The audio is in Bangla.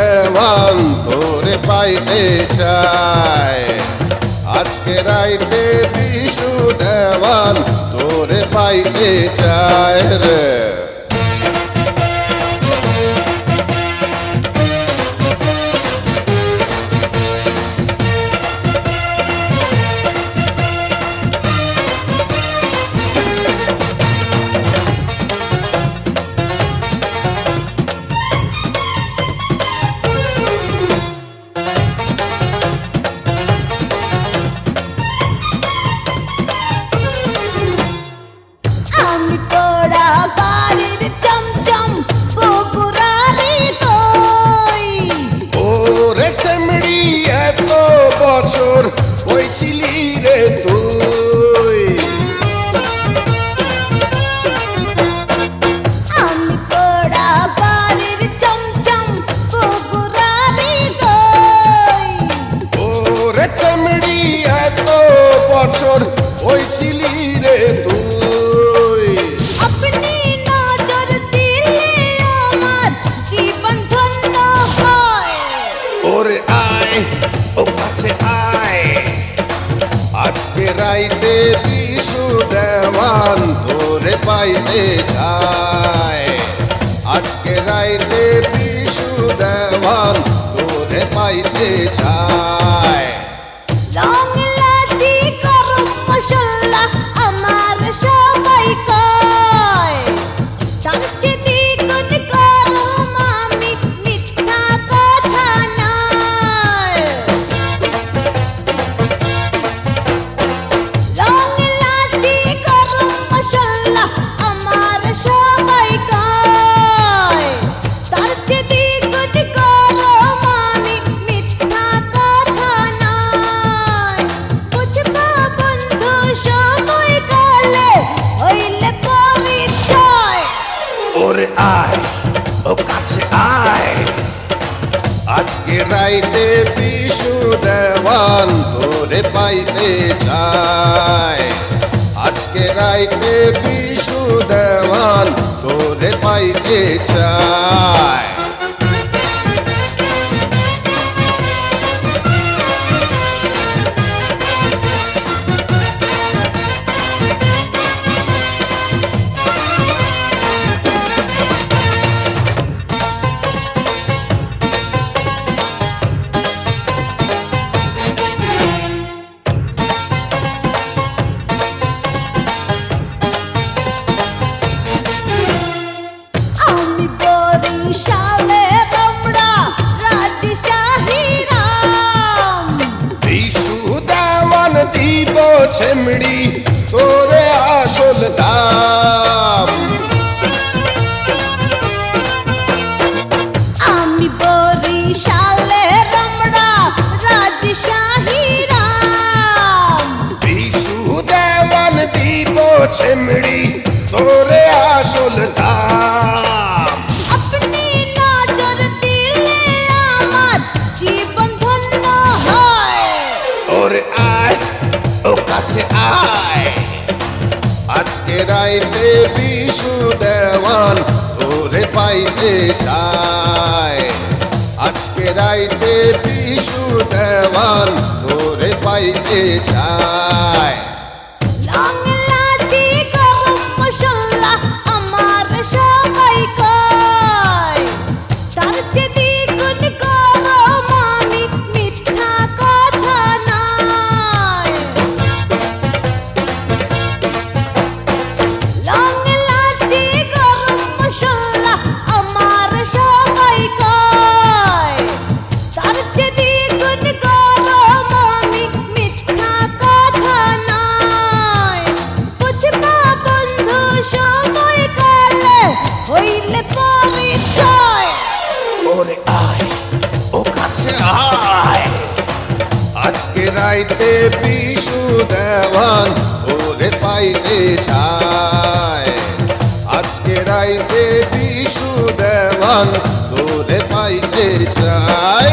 দেওয়ান তোরে পাইতে চায় আজকে রাইতে বিশু দেওয়ান তোরে পাইতে চায় রে বছর হয়েছিলি রে তুই আমি তোরা বাড়ির চমচম বগুড়ারি দই ওরে চামড়ি এত বছর হয়েছিলি রে তুই আপনি নজর দিলে আমার জীবন ধন্য হয় ওরে আয় ও কাছে আয় আজকে রাইতে বিশু দেওয়ান তোরে পাইতে চায় আজকে রাইতে বিশু দেওয়ান তোরে পাইতে চায় রং লাচি গরম মশলা আমার সবাই কয় চাচ্ছে দ্বিগুণ গরম আমি মিথ্যা কথা নয় রং লাচি গরম মশলা আমার সবাই কয় চাচ্ছে দ্বিগুণ গরম আমি মিথ্যা কথা নয় বুঝবা বন্ধু সময় গেলে হইলে পরিচয় ওরে আয় ও কাছে আয় আজকে রাইতে বিশু দেওয়ান তোরে পাইতে চায় আজকে রাইতে বিশু দেওয়ান তোরে পাইতে চায় আমি বরিশালে তোমরা রাজশাহী রাম বিশু দেওয়ান দিব ছেমড়ি তোরে আসল দাম আমি বরিশালে তোমরা রাজশাহী রাম বিশু দেওয়ান দিব ছেমড়ি তোরে আসল দাম আপনি নজর দিলে আমার জীবন ধন্য হয় ওরে আয় ও কাছে আয় আজকে রাইতে বিশু দেওয়ান তোরে পাইতে চায় আজকে রাইতে বিশু দেওয়ান তোরে পাইতে চায় রং লাচি গরম মশলা আমার সবাই কয় তার চেয়ে দ্বিগুণ গরম আমি মিথ্যা কথা নয় রং লাচি গরম মশলা আমার সবাই কয় তার চেয়ে দ্বিগুণ গরম আমি মিথ্যা কথা নয় বুঝবা বন্ধু সময় গেলে হইলে পরিচয় ওরে আয় ও কাছে আয় আজকে রাইতে বিশু দেওয়ান ওরে পাইতে চায় আজকে রাইতে বিশু দেওয়ান তোরে পাইতে চায়